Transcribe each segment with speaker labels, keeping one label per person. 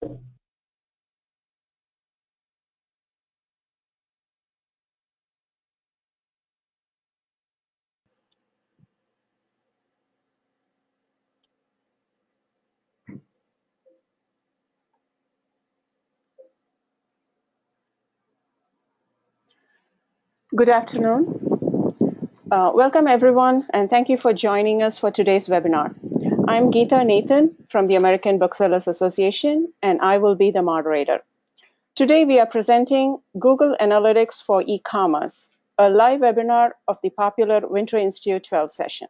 Speaker 1: Good afternoon. Welcome everyone, and thank you for joining us for today's webinar. I'm Geeta Nathan from the American Booksellers Association, and I will be the moderator. Today we are presenting Google Analytics for e-commerce, a live webinar of the popular Winter Institute 12 session.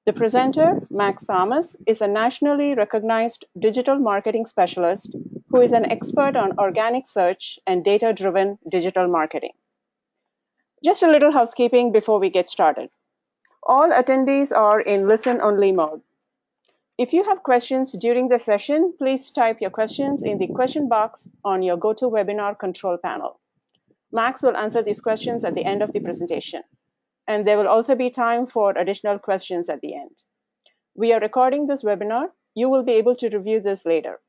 Speaker 1: The presenter, Max Thomas, is a nationally recognized digital marketing specialist who is an expert on organic search and data-driven digital marketing. Just a little housekeeping before we get started. All attendees are in listen-only mode. If you have questions during the session, please type your questions in the question box on your GoToWebinar control panel. Max will answer these questions at the end of the presentation, and there will also be time for additional questions at the end. We are recording this webinar. You will be able to review this later.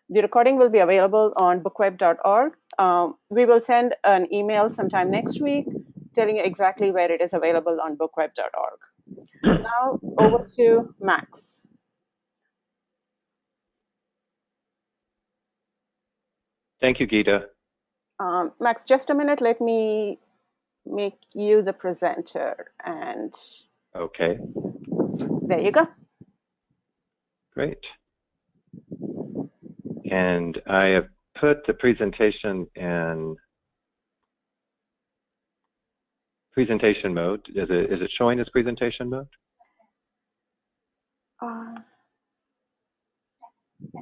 Speaker 1: The recording will be available on bookweb.org. We will send an email sometime next week telling you exactly where it is available on bookweb.org. Now, over to Max.
Speaker 2: Thank you, Geeta.
Speaker 1: Max, just a minute. Let me make you the presenter. And
Speaker 2: okay.
Speaker 1: There you go.
Speaker 2: Great. And I have put the presentation in presentation mode. Is it showing as presentation mode?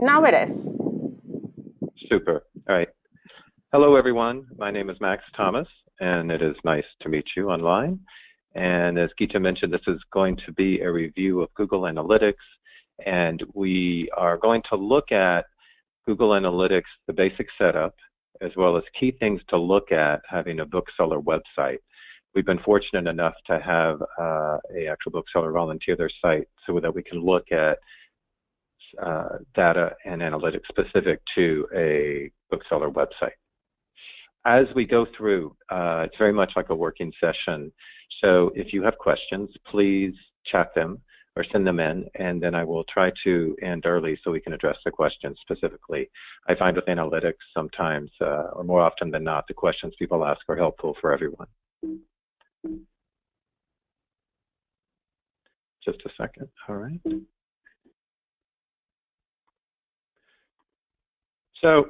Speaker 1: Now it is.
Speaker 2: Super. All right. Hello, everyone. My name is Max Thomas, and it is nice to meet you online. And as Geeta mentioned, this is going to be a review of Google Analytics, and we are going to look at Google Analytics, the basic setup, as well as key things to look at having a bookseller website. We've been fortunate enough to have an actual bookseller volunteer their site so that we can look at data and analytics specific to a bookseller website. As we go through, it's very much like a working session. So if you have questions, please chat them or send them in, and then I will try to end early so we can address the questions specifically. I find with analytics sometimes, or more often than not, the questions people ask are helpful for everyone. Just a second. All right. So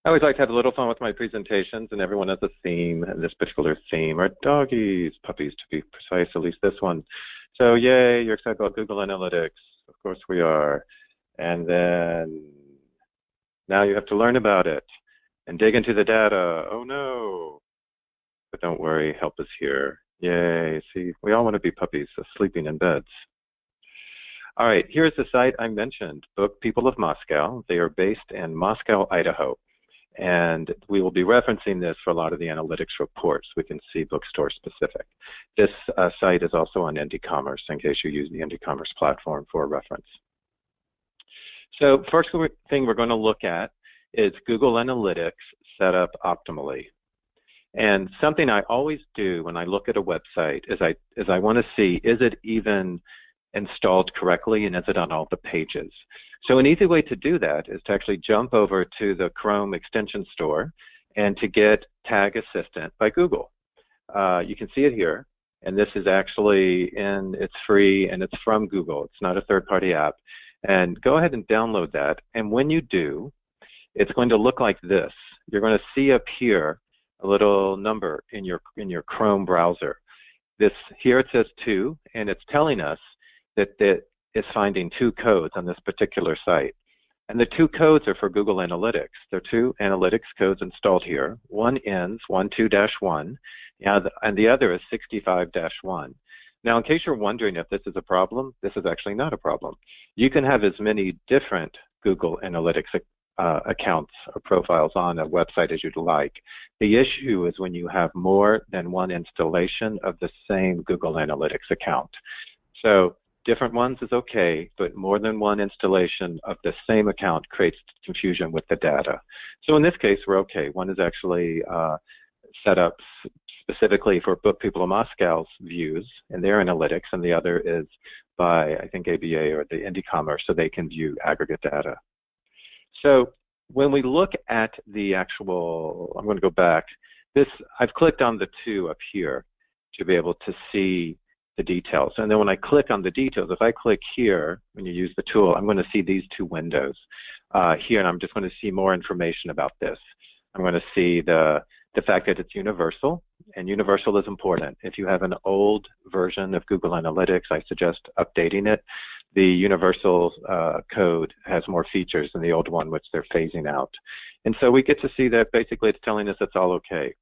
Speaker 2: I always like to have a little fun with my presentations, and everyone has a theme, and this particular theme are doggies, puppies to be precise, at least this one. So yay, you're excited about Google Analytics. Of course we are. And then now you have to learn about it and dig into the data. Oh no. But don't worry, help is here. Yay, see, we all want to be puppies, sleeping in beds. All right, here's the site I mentioned, Book People of Moscow. They are based in Moscow, Idaho. And we will be referencing this for a lot of the analytics reports. We can see bookstore specific. This site is also on IndieCommerce in case you use the IndieCommerce platform for reference. So first thing we're going to look at is Google Analytics set up optimally. And something I always do when I look at a website is I want to see, is it even installed correctly and is it on all the pages? So an easy way to do that is to actually jump over to the Chrome extension store and to get Tag Assistant by Google. You can see it here, and this is actually it's free and it's from Google. It's not a third-party app. And go ahead and download that, and when you do, it's going to look like this. You're going to see up here a little number in your Chrome browser. Here it says 2, and it's telling us that it's finding 2 codes on this particular site. And the 2 codes are for Google Analytics. There are 2 analytics codes installed here. One ends 12-1, and the other is 65-1. Now, in case you're wondering if this is a problem, this is actually not a problem. You can have as many different Google Analytics accounts or profiles on a website as you'd like. The issue is when you have more than one installation of the same Google Analytics account. So Different ones is okay, but more than one installation of the same account creates confusion with the data. So in this case, we're okay. One is actually set up specifically for Book People of Moscow's views and their analytics, and the other is by, I think, ABA or the Indie Commerce, so they can view aggregate data. So when we look at the actual, I'm going to go back. I've clicked on the two up here to be able to see the details. And then when I click on the details, if I click here, when you use the tool, I'm going to see these two windows here, and I'm just going to see more information about this. I'm going to see the fact that it's universal, and universal is important. If you have an old version of Google Analytics, I suggest updating it. The universal code has more features than the old one, which they're phasing out. And so we get to see that basically it's telling us it's all okay.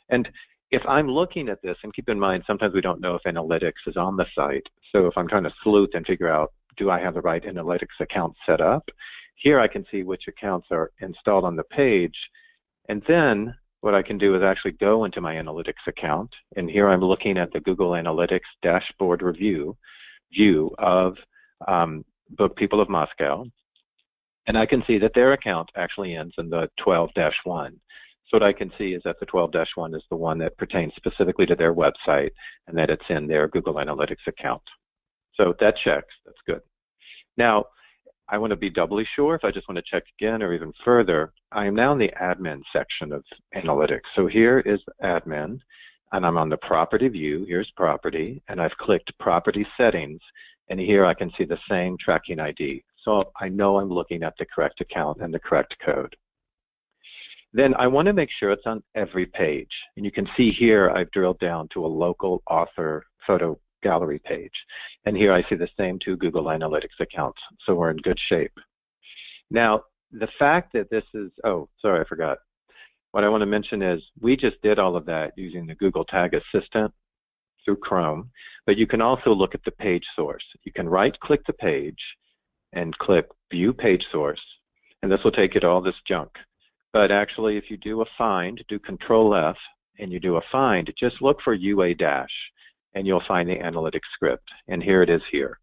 Speaker 2: And if I'm looking at this, and keep in mind, sometimes we don't know if analytics is on the site. So if I'm trying to sleuth and figure out, do I have the right analytics account set up? Here I can see which accounts are installed on the page. And then what I can do is actually go into my analytics account. And here I'm looking at the Google Analytics dashboard view of Book People of Moscow. And I can see that their account actually ends in the 12-1. So what I can see is that the 12-1 is the one that pertains specifically to their website and that it's in their Google Analytics account. So that checks, that's good. Now, I want to be doubly sure if I just want to check again or even further. I am now in the admin section of analytics. So here is admin, and I'm on the property view. Here's property, and I've clicked property settings, and here I can see the same tracking ID. So I know I'm looking at the correct account and the correct code. Then I want to make sure it's on every page. And you can see here I've drilled down to a local author photo gallery page. And here I see the same two Google Analytics accounts. So we're in good shape. Now, the fact that this is, oh, sorry, I forgot. What I want to mention is we just did all of that using the Google Tag Assistant through Chrome, but you can also look at the page source. You can right-click the page and click View Page Source, and this will take you to all this junk. But actually, if you do a find, do Control-F, and you do a find, just look for UA dash, and you'll find the analytics script. And here it is here.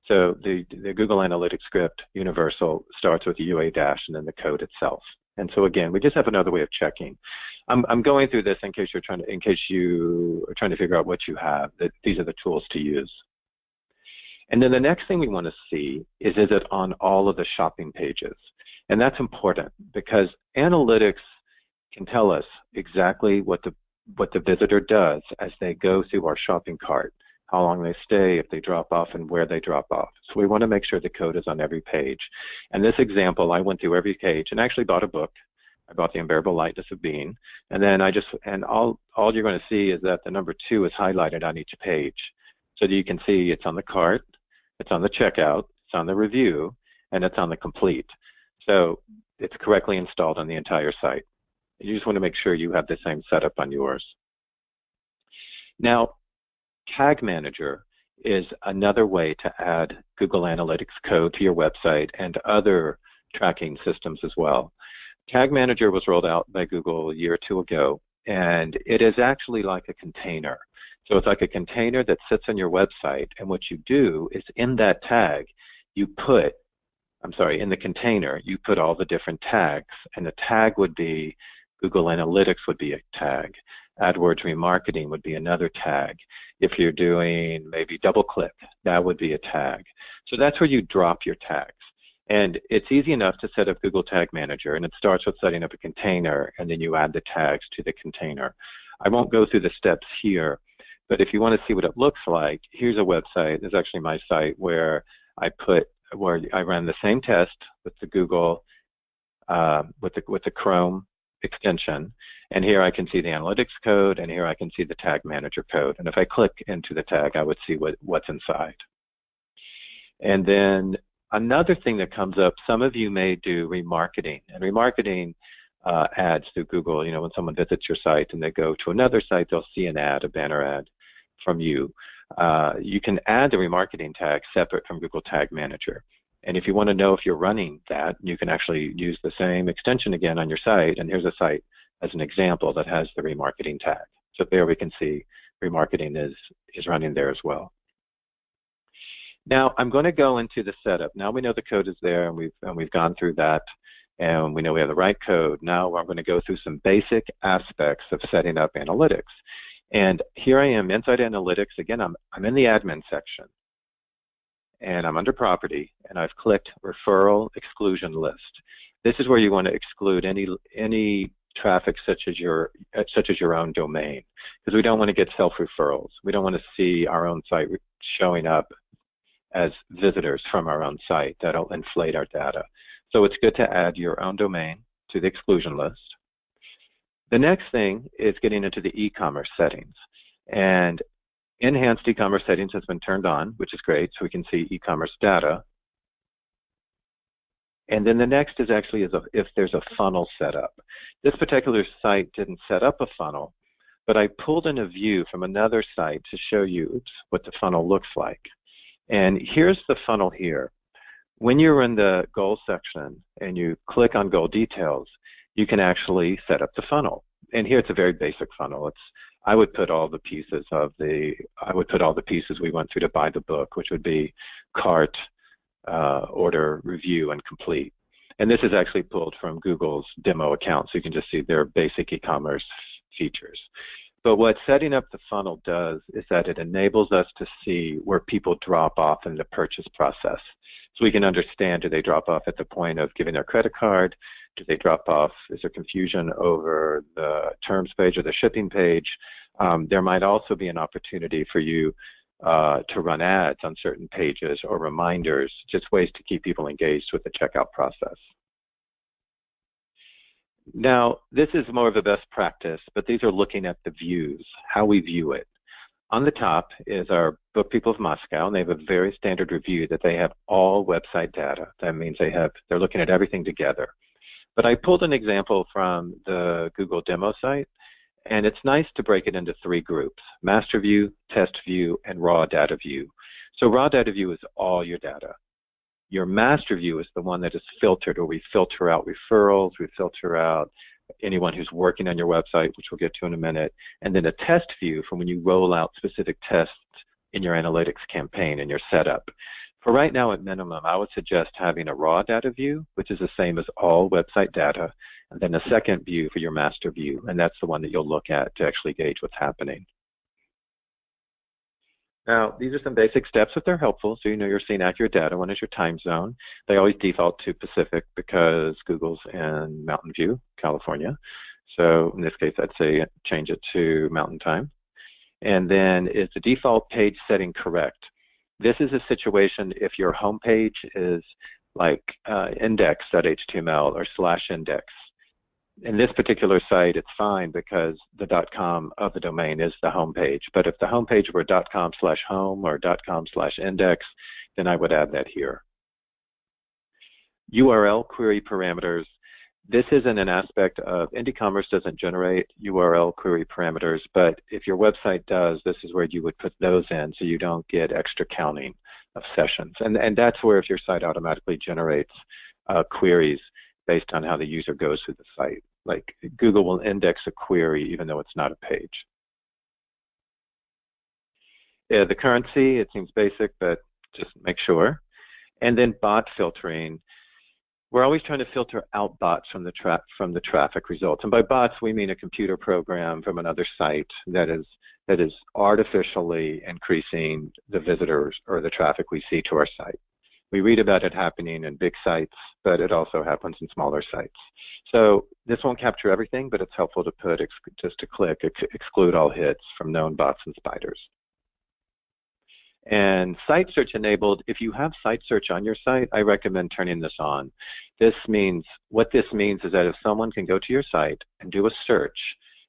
Speaker 2: So the Google Analytics script, universal, starts with UA dash and then the code itself. And so again, we just have another way of checking. I'm going through this in case you are trying to figure out what you have. That these are the tools to use. And then the next thing we want to see is it on all of the shopping pages? And that's important because analytics can tell us exactly what the visitor does as they go through our shopping cart, how long they stay, if they drop off, and where they drop off. So we want to make sure the code is on every page. And this example, I went through every page and actually bought a book. I bought The Unbearable Lightness of Being. And then all you're going to see is that the number 2 is highlighted on each page. So that you can see it's on the cart, it's on the checkout, it's on the review, and it's on the complete. So it's correctly installed on the entire site. You just want to make sure you have the same setup on yours. Now, Tag Manager is another way to add Google Analytics code to your website and other tracking systems as well. Tag Manager was rolled out by Google a year or two ago, and it is actually like a container. So it's like a container that sits on your website, and what you do is in that tag, in the container, you put all the different tags, and the tag would be Google Analytics would be a tag. AdWords remarketing would be another tag. If you're doing maybe DoubleClick, that would be a tag. So that's where you drop your tags. And it's easy enough to set up Google Tag Manager, and it starts with setting up a container, and then you add the tags to the container. I won't go through the steps here, but if you want to see what it looks like, here's a website. This is actually my site where I ran the same test with the Google, with the Chrome extension, and here I can see the analytics code, and here I can see the tag manager code. And if I click into the tag, I would see what's inside. And then another thing that comes up, some of you may do remarketing, and remarketing ads through Google. When someone visits your site and they go to another site, they'll see an ad, a banner ad from you. You can add the remarketing tag separate from Google Tag Manager. And if you want to know if you're running that, you can actually use the same extension again on your site. And here's a site as an example that has the remarketing tag. So there we can see remarketing is running there as well. Now I'm going to go into the setup. Now we know the code is there, and we've gone through that, and we know we have the right code. Now I'm going to go through some basic aspects of setting up analytics. And here I am inside analytics. Again, I'm in the admin section, and I'm under property, and I've clicked referral exclusion list. This is where you want to exclude any traffic such as your own domain, because we don't want to get self-referrals. We don't want to see our own site showing up as visitors from our own site. That'll inflate our data. So it's good to add your own domain to the exclusion list. The next thing is getting into the e-commerce settings. And enhanced e-commerce settings has been turned on, which is great, so we can see e-commerce data. And then the next is actually if there's a funnel set up. This particular site didn't set up a funnel, but I pulled in a view from another site to show you what the funnel looks like. And here's the funnel here. When you're in the goal section and you click on goal details, you can actually set up the funnel. And here it's a very basic funnel. I would put all the pieces we went through to buy the book, which would be cart, order, review, and complete. And this is actually pulled from Google's demo account, so you can just see their basic e-commerce features. But what setting up the funnel does is that it enables us to see where people drop off in the purchase process. So we can understand, do they drop off at the point of giving their credit card? Do they drop off? Is there confusion over the terms page or the shipping page? There might also be an opportunity for you to run ads on certain pages or reminders, just ways to keep people engaged with the checkout process. Now, this is more of a best practice, but these are looking at the views, how we view it. On the top is our Book People of Moscow, and they have a very standard review that they have all website data. That means they're looking at everything together. But I pulled an example from the Google demo site, and it's nice to break it into 3 groups: master view, test view, and raw data view. So raw data view is all your data. Your master view is the one that is filtered, where we filter out referrals, we filter out anyone who's working on your website, which we'll get to in a minute, and then a test view from when you roll out specific tests in your analytics campaign and your setup. For right now, at minimum, I would suggest having a raw data view, which is the same as all website data, and then a second view for your master view, and that's the one that you'll look at to actually gauge what's happening. Now, these are some basic steps, but they're helpful, so you know you're seeing accurate data. One is your time zone. They always default to Pacific because Google's in Mountain View, California. So in this case, I'd say change it to Mountain Time. And then is the default page setting correct? This is a situation if your home page is like index.html or /index. In this particular site, it's fine because the .com of the domain is the home page. But if the home page were .com/home or .com/index, then I would add that here. URL query parameters. This isn't an aspect of IndieCommerce doesn't generate URL query parameters, but if your website does, this is where you would put those in so you don't get extra counting of sessions. And that's where if your site automatically generates queries based on how the user goes through the site. Like Google will index a query even though it's not a page. The currency, it seems basic, but just make sure. And then bot filtering. We're always trying to filter out bots from the traffic results. And by bots, we mean a computer program from another site that is artificially increasing the visitors or the traffic we see to our site. We read about it happening in big sites, but it also happens in smaller sites. So this won't capture everything, but it's helpful to put just to click exclude all hits from known bots and spiders. And site search enabled, if you have site search on your site, I recommend turning this on. What this means is that if someone can go to your site and do a search,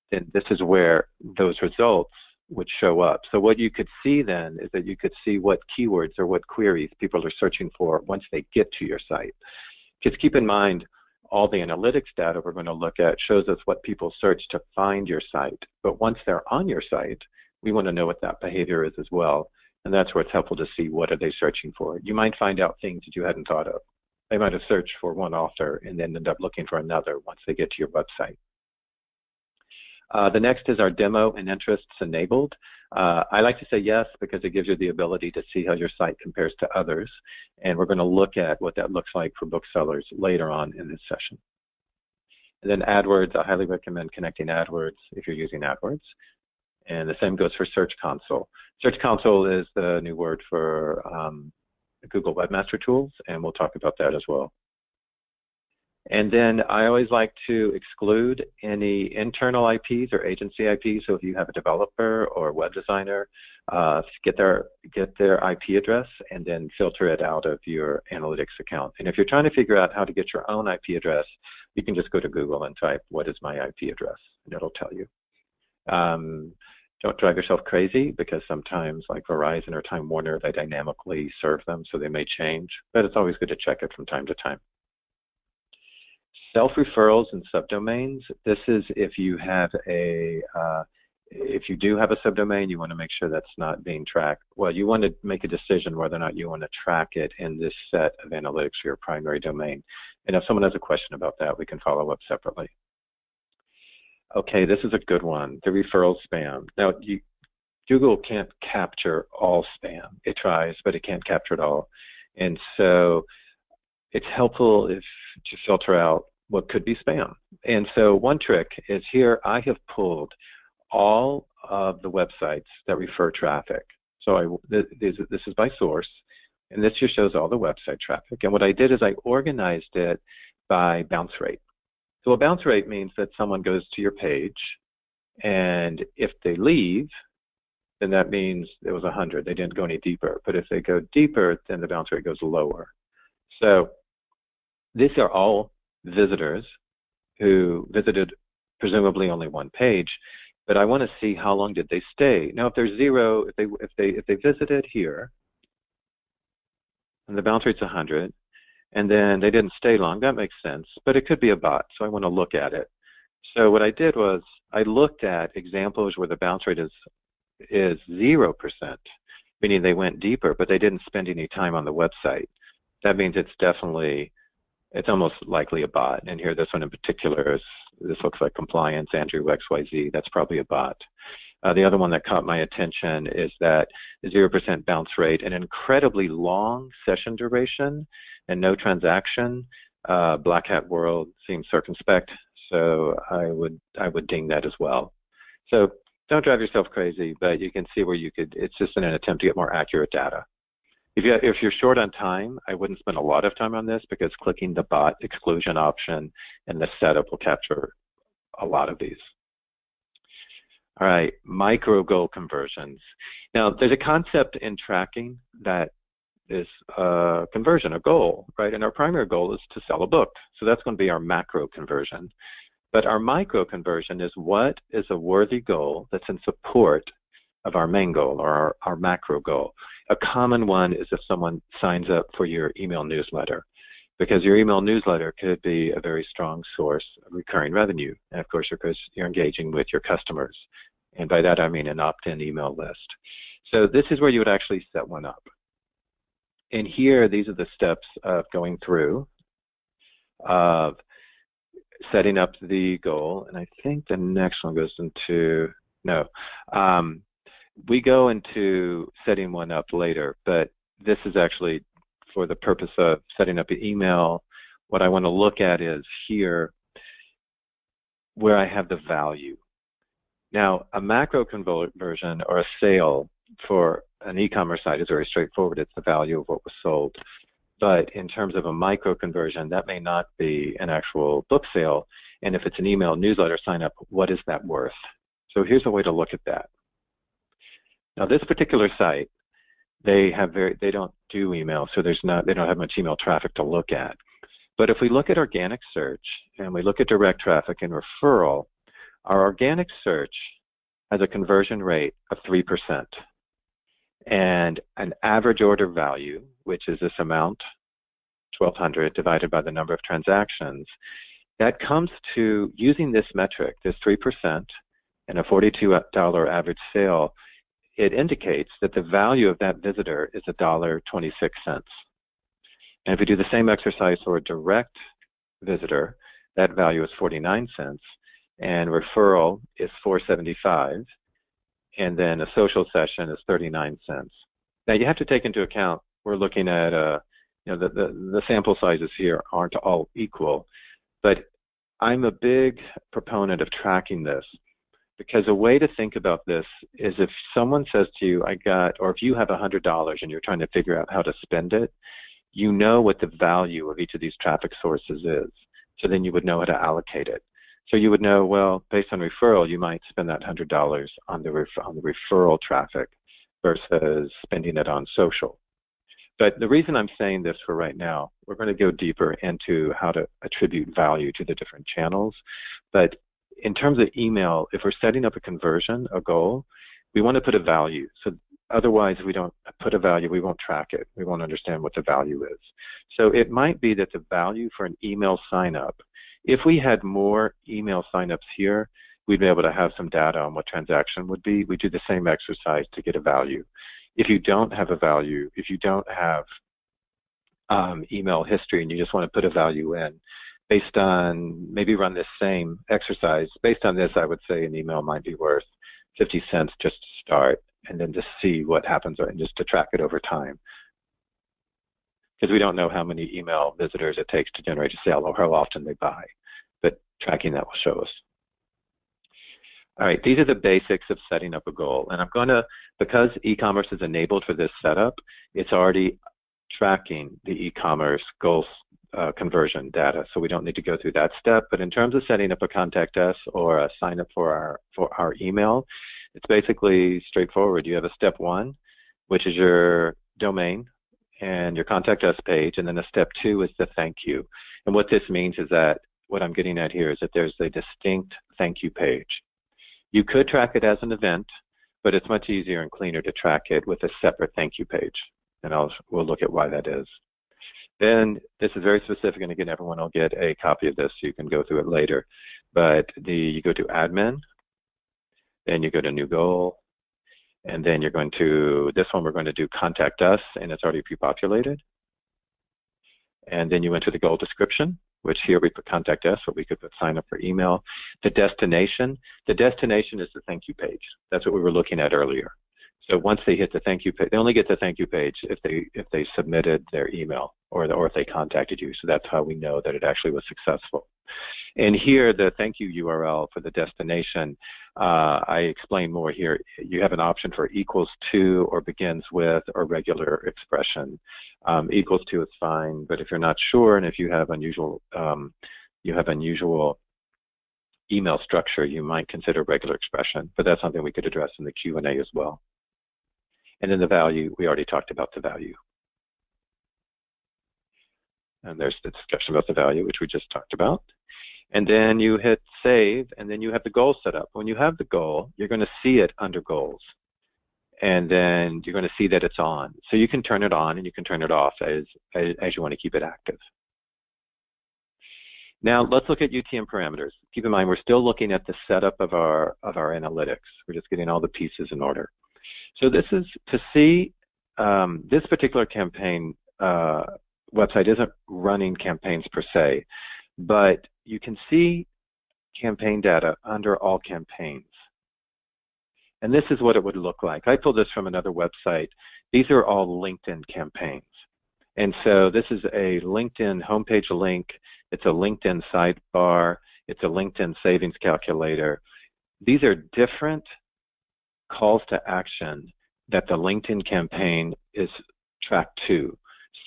Speaker 2: then this is where those results would show up. So what you could see then is that you could see what keywords or what queries people are searching for once they get to your site. Just keep in mind, all the analytics data we're going to look at shows us what people search to find your site. But once they're on your site, we want to know what that behavior is as well. And that's where it's helpful to see what are they searching for. You might find out things that you hadn't thought of. They might have searched for one author and then end up looking for another once they get to your website. The next is our demo and interests enabled. I like to say yes because it gives you the ability to see how your site compares to others. And we're going to look at what that looks like for booksellers later on in this session. And then AdWords, I highly recommend connecting AdWords if you're using AdWords. And the same goes for Search Console. Search Console is the new word for Google Webmaster Tools, and we'll talk about that as well. And then I always like to exclude any internal IPs or agency IPs. So if you have a developer or a web designer, get their IP address and then filter it out of your analytics account. And if you're trying to figure out how to get your own IP address, you can just go to Google and type, "What is my IP address?" and it'll tell you. Don't drive yourself crazy because sometimes, like Verizon or Time Warner, they dynamically serve them, so they may change. But it's always good to check it from time to time. Self-referrals and subdomains. This is if you have if you do have a subdomain, you want to make sure that's not being tracked. Well, you want to make a decision whether or not you want to track it in this set of analytics for your primary domain. And if someone has a question about that, we can follow up separately. Okay, this is a good one, the referral spam. Now, Google can't capture all spam. It tries, but it can't capture it all. And so it's helpful to filter out what could be spam. And so one trick is here I have pulled all of the websites that refer traffic. So this is by source, and this just shows all the website traffic. And what I did is I organized it by bounce rate. So a bounce rate means that someone goes to your page, and if they leave, then that means it was 100. They didn't go any deeper. But if they go deeper, then the bounce rate goes lower. So these are all visitors who visited presumably only one page, but I want to see how long did they stay. Now, if there's zero, if they visited here, and the bounce rate's 100, and then they didn't stay long, that makes sense. But it could be a bot, so I want to look at it. So what I did was I looked at examples where the bounce rate is 0%, meaning they went deeper, but they didn't spend any time on the website. That means it's almost likely a bot. And here, this one in particular, this looks like compliance, Andrew XYZ. That's probably a bot. The other one that caught my attention is that 0% bounce rate, an incredibly long session duration, and no transaction. Black Hat World seems circumspect, so I would ding that as well. So don't drive yourself crazy, but you can see where it's just an attempt to get more accurate data. If you're short on time, I wouldn't spend a lot of time on this because clicking the bot exclusion option and the setup will capture a lot of these. All right, micro goal conversions. Now, there's a concept in tracking that is a conversion, a goal, right? And our primary goal is to sell a book. So that's going to be our macro conversion. But our micro conversion is what is a worthy goal that's in support of our main goal or our macro goal. A common one is if someone signs up for your email newsletter, because your email newsletter could be a very strong source of recurring revenue. And of course, because you're engaging with your customers. And by that, I mean an opt-in email list. So this is where you would actually set one up. And here, these are the steps of going through, of setting up the goal. And I think the next one goes into, no. We go into setting one up later, but this is actually for the purpose of setting up an email. What I want to look at is here where I have the value. Now, a macro conversion or a sale for an e-commerce site is very straightforward. It's the value of what was sold. But in terms of a micro conversion, that may not be an actual book sale. And if it's an email newsletter sign up, what is that worth? So here's a way to look at that. Now, this particular site, they don't do email, so they don't have much email traffic to look at. But if we look at organic search and we look at direct traffic and referral, our organic search has a conversion rate of 3% and an average order value, which is this amount, 1,200 divided by the number of transactions. That comes to, using this metric, this 3% and a $42 average sale, it indicates that the value of that visitor is $1.26. And if we do the same exercise for a direct visitor, that value is 49 cents. and referral is $4.75, and then a social session is 39 cents. Now you have to take into account we're looking at the sample sizes here aren't all equal, but I'm a big proponent of tracking this, because a way to think about this is if someone says to you, or if you have $100 and you're trying to figure out how to spend it, you know what the value of each of these traffic sources is. So then you would know how to allocate it. So you would know, well, based on referral, you might spend that $100 on the referral traffic versus spending it on social. But the reason I'm saying this for right now, we're going to go deeper into how to attribute value to the different channels. But in terms of email, if we're setting up a conversion, a goal, we want to put a value. So otherwise, if we don't put a value, we won't track it. We won't understand what the value is. So it might be that the value for an email sign-up, if we had more email sign-ups here, we'd be able to have some data on what transaction would be. We do the same exercise to get a value. If you don't have a value, if you don't have email history and you just want to put a value in, based on, maybe run this same exercise, based on this, I would say an email might be worth 50 cents just to start, and then just see what happens, and just to track it over time. Because we don't know how many email visitors it takes to generate a sale or how often they buy, but tracking that will show us. All right, these are the basics of setting up a goal. And I'm going to, because e-commerce is enabled for this setup, it's already tracking the e-commerce goals conversion data. So we don't need to go through that step. But in terms of setting up a contact us or a sign up for our email, it's basically straightforward. You have a step 1, which is your domain and your contact us page. And then a step 2 is the thank you. And what this means is that, what I'm getting at here is that there's a distinct thank you page. You could track it as an event, but it's much easier and cleaner to track it with a separate thank you page. And we'll look at why that is. Then this is very specific, and again, everyone will get a copy of this, so you can go through it later. But you go to admin, then you go to new goal, and then you're going to, this one we're going to do contact us, and it's already pre-populated. And then you enter the goal description, which here we put contact us, but we could put sign up for email. The destination is the thank you page. That's what we were looking at earlier. So once they hit the thank you page, they only get the thank you page if they submitted their email or if they contacted you. So that's how we know that it actually was successful. And here, the thank you URL for the destination, I explain more here. You have an option for equals to or begins with or regular expression. Equals to is fine, but if you're not sure and if you have unusual email structure, you might consider regular expression, but that's something we could address in the Q&A as well. And then the value, we already talked about the value. And there's the discussion about the value, which we just talked about. And then you hit save, and then you have the goal set up. When you have the goal, you're going to see it under goals. And then you're going to see that it's on. So you can turn it on and you can turn it off as you want to keep it active. Now let's look at UTM parameters. Keep in mind, we're still looking at the setup of our analytics. We're just getting all the pieces in order. So this is to see this particular campaign website isn't running campaigns per se, but you can see campaign data under all campaigns. And this is what it would look like. I pulled this from another website. These are all LinkedIn campaigns. And so this is a LinkedIn homepage link. It's a LinkedIn sidebar. It's a LinkedIn savings calculator. These are different calls to action that the LinkedIn campaign is tracked to.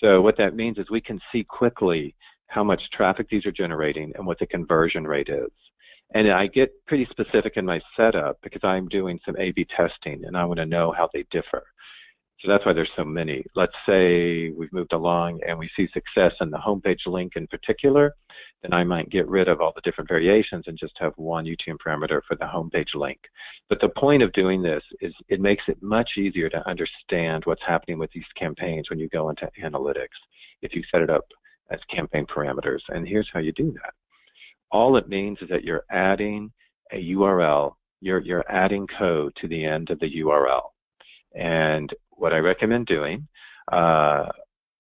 Speaker 2: So what that means is we can see quickly how much traffic these are generating and what the conversion rate is. And I get pretty specific in my setup because I'm doing some A/B testing and I want to know how they differ. So that's why there's so many. Let's say we've moved along and we see success in the homepage link in particular, then I might get rid of all the different variations and just have one UTM parameter for the homepage link. But the point of doing this is it makes it much easier to understand what's happening with these campaigns when you go into analytics, if you set it up as campaign parameters. And here's how you do that. All it means is that you're adding a URL, you're adding code to the end of the URL. And what I recommend doing,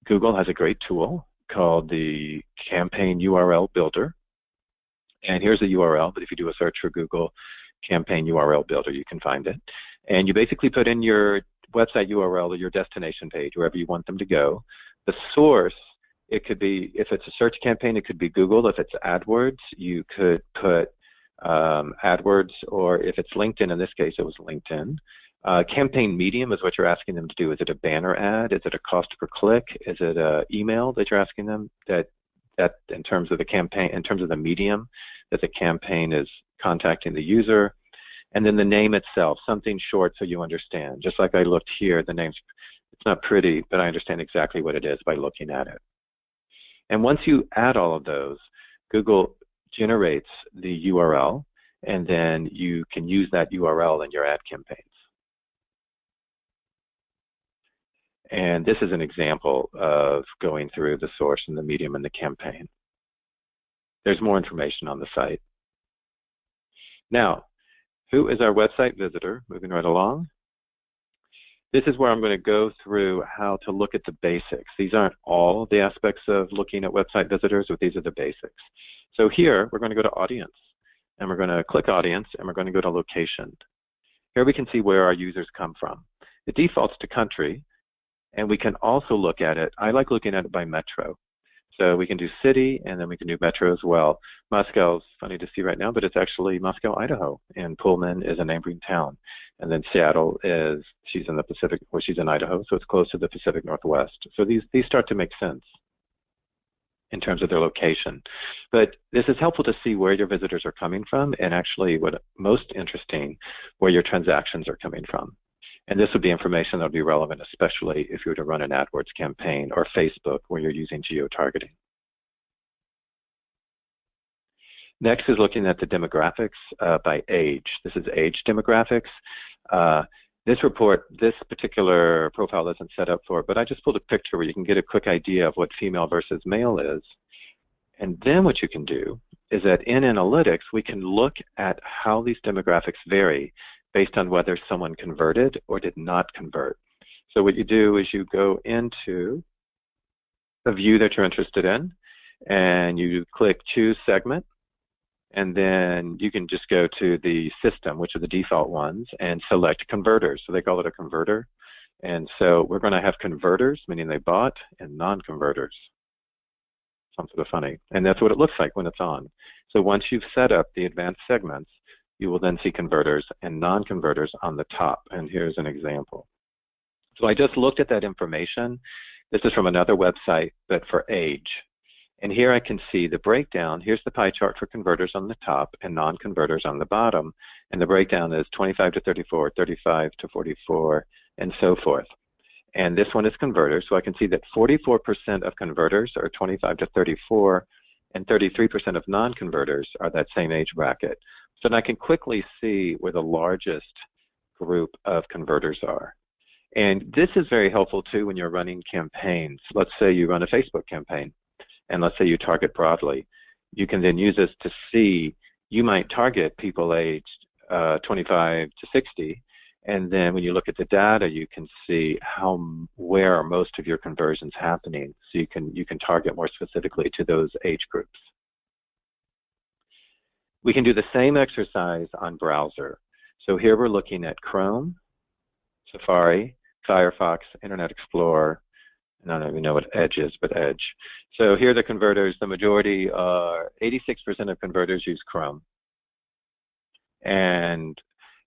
Speaker 2: Google has a great tool called the Campaign URL Builder. And here's a URL, but if you do a search for Google Campaign URL Builder, you can find it. And you basically put in your website URL or your destination page, wherever you want them to go. The source, it could be, if it's a search campaign, it could be Google. If it's AdWords, you could put AdWords, or if it's LinkedIn, in this case, it was LinkedIn. Campaign medium is what you're asking them to do. Is it a banner ad? Is it a cost per click? Is it an email that you're asking them that in terms of the campaign, in terms of the medium, that the campaign is contacting the user? And then the name itself, something short so you understand. Just like I looked here, the name's, it's not pretty, but I understand exactly what it is by looking at it. And once you add all of those, Google generates the URL, and then you can use that URL in your ad campaigns. And this is an example of going through the source and the medium and the campaign. There's more information on the site. Now, who is our website visitor? Moving right along. This is where I'm going to go through how to look at the basics. These aren't all the aspects of looking at website visitors, but these are the basics. So here, we're going to go to Audience, and we're going to click Audience, and we're going to go to Location. Here we can see where our users come from. It defaults to country, and we can also look at it. I like looking at it by metro. So we can do city, and then we can do metro as well. Moscow's funny to see right now, but it's actually Moscow, Idaho, and Pullman is a neighboring town. And then Seattle is, she's in the Pacific, well, she's in Idaho, so it's close to the Pacific Northwest. So these start to make sense in terms of their location. But this is helpful to see where your visitors are coming from, and actually what most interesting, where your transactions are coming from. And this would be information that would be relevant, especially if you were to run an AdWords campaign or Facebook where you're using geo-targeting. Next is looking at the demographics by age. This is age demographics. This report, this particular profile isn't set up for it, but I just pulled a picture where you can get a quick idea of what female versus male is. And then what you can do is that in analytics, we can look at how these demographics vary based on whether someone converted or did not convert. So what you do is you go into the view that you're interested in, and you click Choose Segment, and then you can just go to the system, which are the default ones, and select converters. So they call it a converter. And so we're going to have converters, meaning they bought, and non-converters. Sounds sort of funny. And that's what it looks like when it's on. So once you've set up the advanced segments, you will then see converters and non-converters on the top. And here's an example. So I just looked at that information. This is from another website, but for age. And here I can see the breakdown. Here's the pie chart for converters on the top and non-converters on the bottom. And the breakdown is 25 to 34, 35 to 44, and so forth. And this one is converters. So I can see that 44% of converters are 25 to 34, and 33% of non-converters are that same age bracket. So then I can quickly see where the largest group of converters are. And this is very helpful too when you're running campaigns. Let's say you run a Facebook campaign, and let's say you target broadly. You can then use this to see, you might target people aged 25 to 60, and then when you look at the data, you can see where are most of your conversions happening. So you can target more specifically to those age groups. We can do the same exercise on browser. So here we're looking at Chrome, Safari, Firefox, Internet Explorer, and I don't even know what Edge is, but Edge. So here are the converters. The majority are 86% of converters use Chrome. And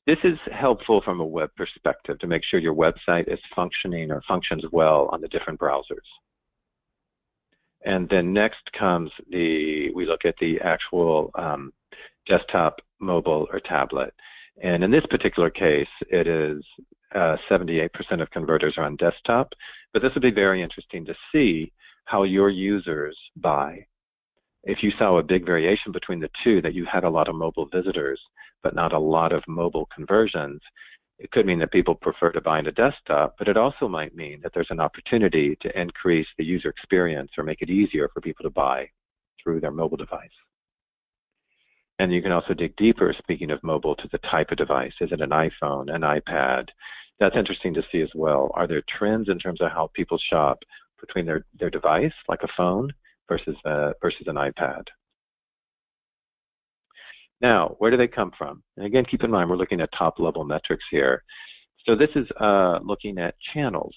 Speaker 2: this is helpful from a web perspective to make sure your website is functioning or functions well on the different browsers. And then next comes we look at the actual desktop, mobile, or tablet. And in this particular case, it is 78% of converters are on desktop. But this would be very interesting to see how your users buy. If you saw a big variation between the two, that you had a lot of mobile visitors, but not a lot of mobile conversions, it could mean that people prefer to buy on a desktop, but it also might mean that there's an opportunity to increase the user experience or make it easier for people to buy through their mobile device. And you can also dig deeper, speaking of mobile, to the type of device. Is it an iPhone, an iPad? That's interesting to see as well. Are there trends in terms of how people shop between their device, like a phone, versus an iPad? Now, where do they come from? And again, keep in mind, we're looking at top-level metrics here. So this is looking at channels.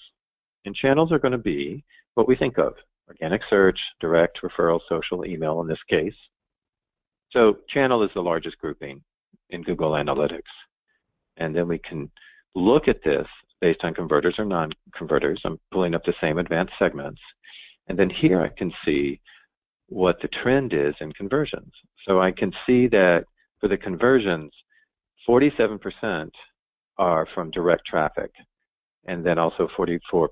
Speaker 2: And channels are going to be what we think of: organic search, direct, referral, social, email in this case. So channel is the largest grouping in Google Analytics. And then we can look at this based on converters or non-converters. I'm pulling up the same advanced segments. And then here I can see what the trend is in conversions. So I can see that for the conversions, 47% are from direct traffic, and then also 44%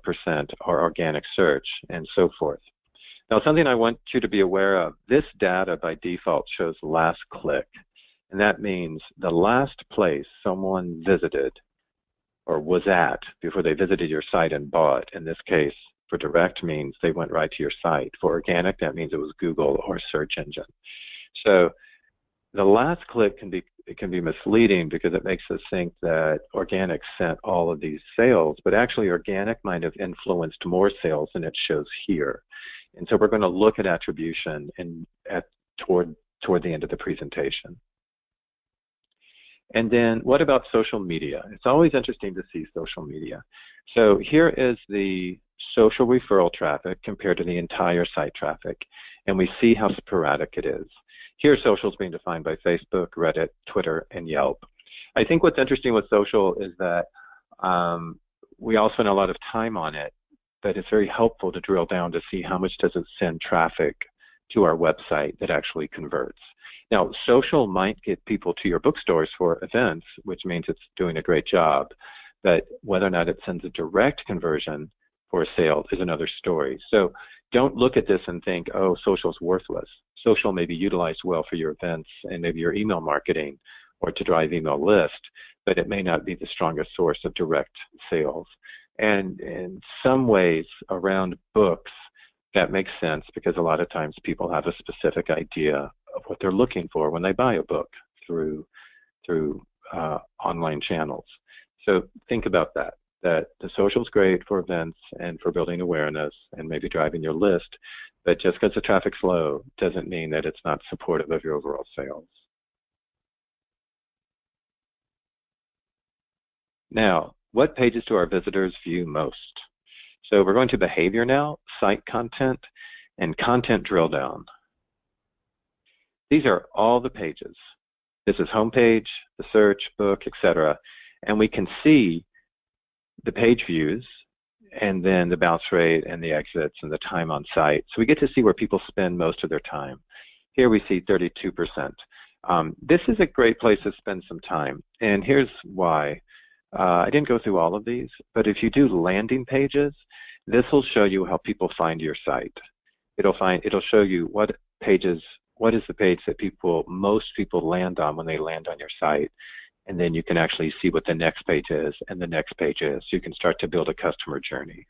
Speaker 2: are organic search, and so forth. Now, something I want you to be aware of, this data by default shows last click, and that means the last place someone visited or was at before they visited your site and bought. In this case, for direct means they went right to your site. For organic, that means it was Google or search engine. So the last click can be misleading because it makes us think that organic sent all of these sales, but actually organic might have influenced more sales than it shows here. And so we're going to look at attribution toward the end of the presentation. And then what about social media? It's always interesting to see social media. So here is the social referral traffic compared to the entire site traffic, and we see how sporadic it is. Here, social is being defined by Facebook, Reddit, Twitter, and Yelp. I think what's interesting with social is that we all spend a lot of time on it, but it's very helpful to drill down to see how much does it send traffic to our website that actually converts. Now, social might get people to your bookstores for events, which means it's doing a great job, but whether or not it sends a direct conversion for a sale is another story. So don't look at this and think, oh, social's worthless. Social may be utilized well for your events and maybe your email marketing or to drive email list, but it may not be the strongest source of direct sales. And in some ways around books, that makes sense because a lot of times people have a specific idea of what they're looking for when they buy a book through online channels. So think about that the social's great for events and for building awareness and maybe driving your list, but just because the traffic's low doesn't mean that it's not supportive of your overall sales. Now, what pages do our visitors view most? So we're going to behavior now, site content, and content drill down. These are all the pages. This is homepage, the search, book, etc. And we can see the page views and then the bounce rate and the exits and the time on site. So we get to see where people spend most of their time. Here we see 32%. This is a great place to spend some time. And here's why. I didn't go through all of these, but if you do landing pages, this will show you how people find your site. It'll show you what is the page that most people land on when they land on your site. And then you can actually see what the next page is and the next page is. So you can start to build a customer journey.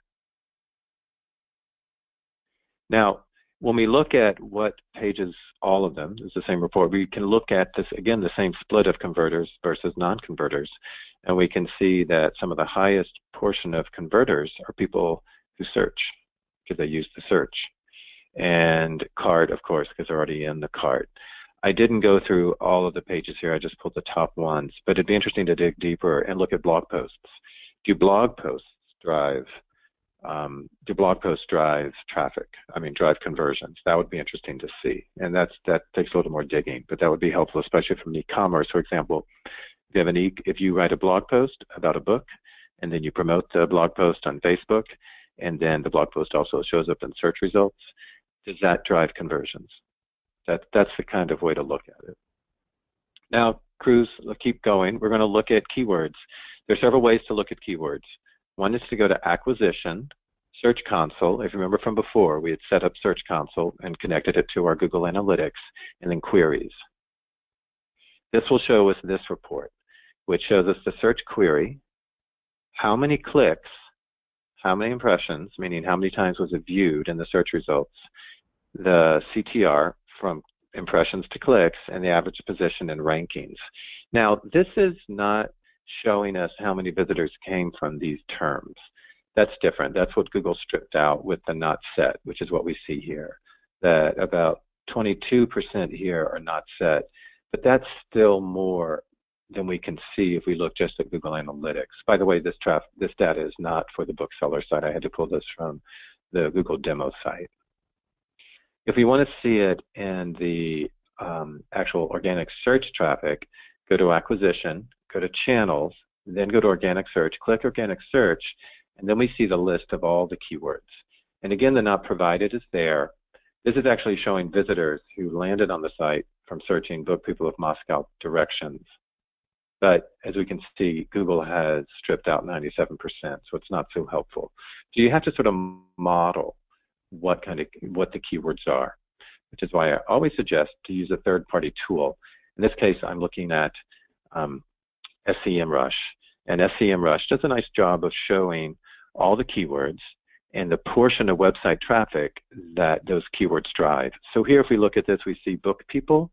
Speaker 2: Now, when we look at what pages, all of them, it's the same report, we can look at this, again, the same split of converters versus non-converters. And we can see that some of the highest portion of converters are people who search because they use the search. And cart, of course, because they're already in the cart. I didn't go through all of the pages here. I just pulled the top ones. But it'd be interesting to dig deeper and look at blog posts. Do blog posts drive traffic? I mean, drive conversions? That would be interesting to see. And that takes a little more digging, but that would be helpful, especially from e-commerce. For example, if you write a blog post about a book, and then you promote the blog post on Facebook, and then the blog post also shows up in search results, does that drive conversions? That's the kind of way to look at it. Now, Cruz, let's keep going. We're going to look at keywords. There are several ways to look at keywords. One is to go to Acquisition, Search Console. If you remember from before, we had set up Search Console and connected it to our Google Analytics, and then Queries. This will show us this report, which shows us the search query, how many clicks, how many impressions, meaning how many times was it viewed in the search results, the CTR from impressions to clicks, and the average position in rankings. Now, this is not showing us how many visitors came from these terms. That's different. That's what Google stripped out with the not set, which is what we see here, that about 22% here are not set. But that's still more than we can see if we look just at Google Analytics. By the way, this data is not for the bookseller site. I had to pull this from the Google demo site. If we want to see it in the actual organic search traffic, go to Acquisition, go to Channels, then go to Organic Search, click Organic Search, and then we see the list of all the keywords. And again, the not provided is there. This is actually showing visitors who landed on the site from searching Book People of Moscow directions. But as we can see, Google has stripped out 97%, so it's not so helpful. So you have to sort of model what the keywords are, which is why I always suggest to use a third-party tool. In this case, I'm looking at SEMrush, and SEMrush does a nice job of showing all the keywords and the portion of website traffic that those keywords drive. So here, if we look at this, we see book people.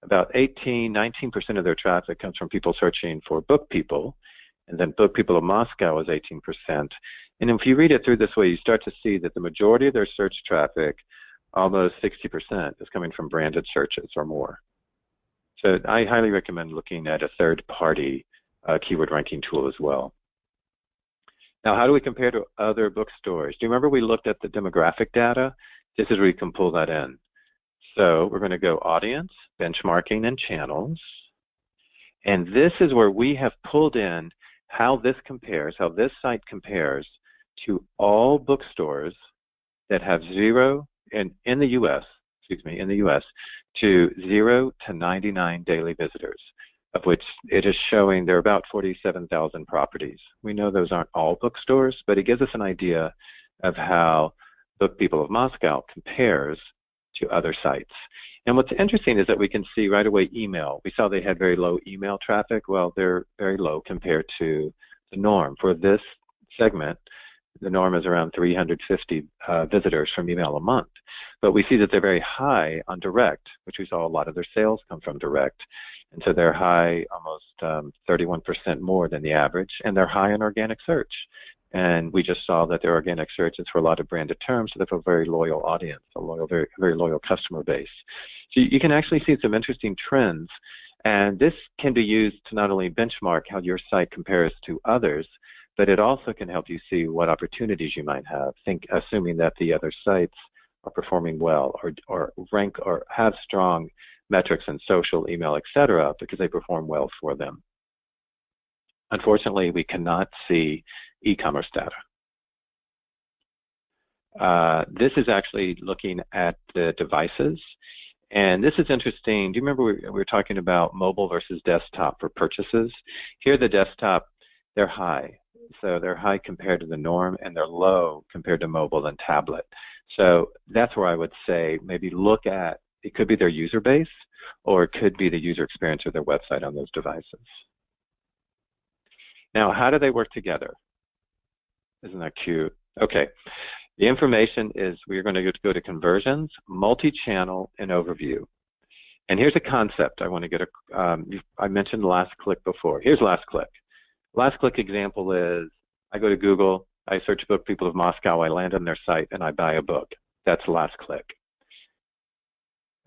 Speaker 2: About 19% of their traffic comes from people searching for book people, and then Book People of Moscow is 18%. And if you read it through this way, you start to see that the majority of their search traffic, almost 60%, is coming from branded searches or more. So I highly recommend looking at a third-party keyword ranking tool as well. Now, how do we compare to other bookstores? Do you remember we looked at the demographic data? This is where you can pull that in. So we're going to go Audience, Benchmarking, and Channels. And this is where we have pulled in how this site compares to all bookstores that have in the U.S., to 0 to 99 daily visitors, of which it is showing there are about 47,000 properties. We know those aren't all bookstores, but it gives us an idea of how Book People of Moscow compares to other sites. And what's interesting is that we can see right away email. We saw they had very low email traffic. Well, they're very low compared to the norm. For this segment, the norm is around 350 visitors from email a month. But we see that they're very high on direct, which we saw a lot of their sales come from direct. And so they're high, almost 31% more than the average, and they're high in organic search. And we just saw that their organic search is for a lot of branded terms, so they have a very loyal audience, very, very loyal customer base. So you can actually see some interesting trends, and this can be used to not only benchmark how your site compares to others, but it also can help you see what opportunities you might have, assuming that the other sites are performing well or rank or have strong metrics in social, email, etc., because they perform well for them. Unfortunately, we cannot see e-commerce data. This is actually looking at the devices, and this is interesting. Do you remember we were talking about mobile versus desktop for purchases? Here, the desktop, they're high. So they're high compared to the norm, and they're low compared to mobile and tablet. So that's where I would say maybe look at, it could be their user base, or it could be the user experience of their website on those devices. Now, how do they work together? Isn't that cute? Okay, the information is we're going to go to conversions, multi-channel, and overview. And here's a concept I want to get I mentioned last click before. Here's last click. Last click example is I go to Google, I search Book People of Moscow, I land on their site, and I buy a book. That's last click.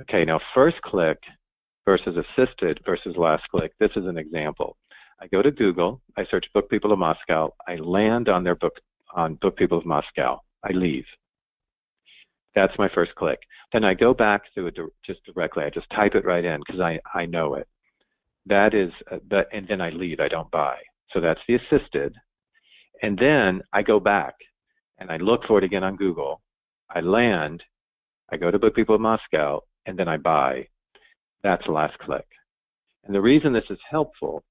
Speaker 2: Okay, now first click versus assisted versus last click. This is an example. I go to Google, I search Book People of Moscow, I land on their book, on Book People of Moscow, I leave. That's my first click. Then I go back to it just directly, I just type it right in because I know it. That is, and then I leave, I don't buy. So that's the assisted. And then I go back and I look for it again on Google, I land, I go to Book People of Moscow, and then I buy. That's last click. And the reason this is helpful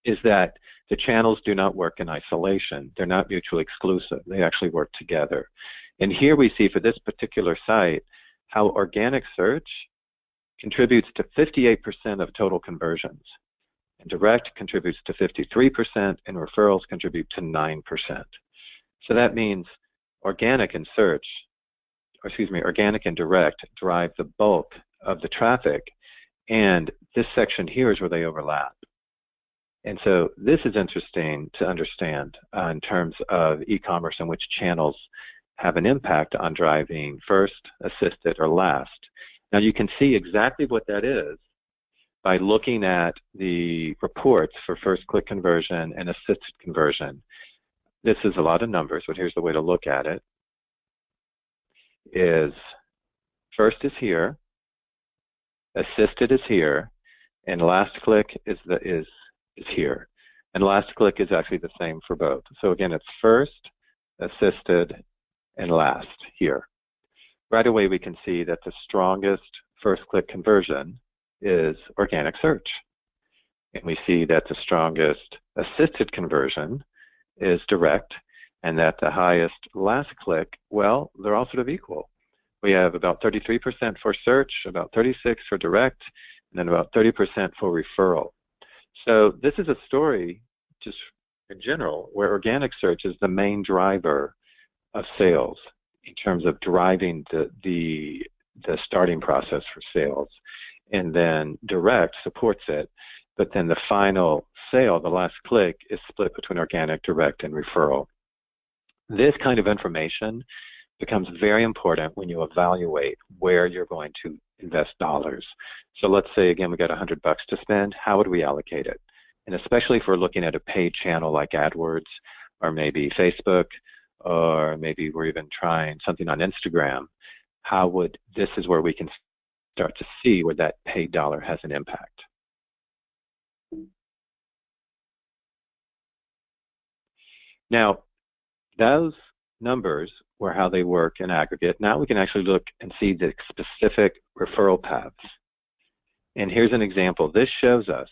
Speaker 2: is that the channels do not work in isolation. They're not mutually exclusive. They actually work together. And here we see for this particular site how organic search contributes to 58% of total conversions. And direct contributes to 53%, and referrals contribute to 9%. So that means organic and search, or excuse me, organic and direct drive the bulk of the traffic, and this section here is where they overlap. And so this is interesting to understand in terms of e-commerce and which channels have an impact on driving first, assisted, or last. Now you can see exactly what that is by looking at the reports for first click conversion and assisted conversion. This is a lot of numbers, but here's the way to look at it. Is first is here, assisted is here, and last click is here. And last click is actually the same for both. So again, it's first, assisted, and last here. Right away we can see that the strongest first click conversion is organic search. And we see that the strongest assisted conversion is direct, and that the highest last click, well, they're all sort of equal. We have about 33% for search, about 36% for direct, and then about 30% for referral. So this is a story, just in general, where organic search is the main driver of sales in terms of driving the starting process for sales. And then direct supports it, but then the final sale, the last click, is split between organic, direct, and referral. This kind of information becomes very important when you evaluate where you're going to invest dollars. So let's say, again, we got $100 to spend. How would we allocate it? And especially if we're looking at a paid channel like AdWords, or maybe Facebook, or maybe we're even trying something on Instagram, this is where we can start to see where that paid dollar has an impact. Now, those numbers were how they work in aggregate. Now we can actually look and see the specific referral paths. And here's an example. This shows us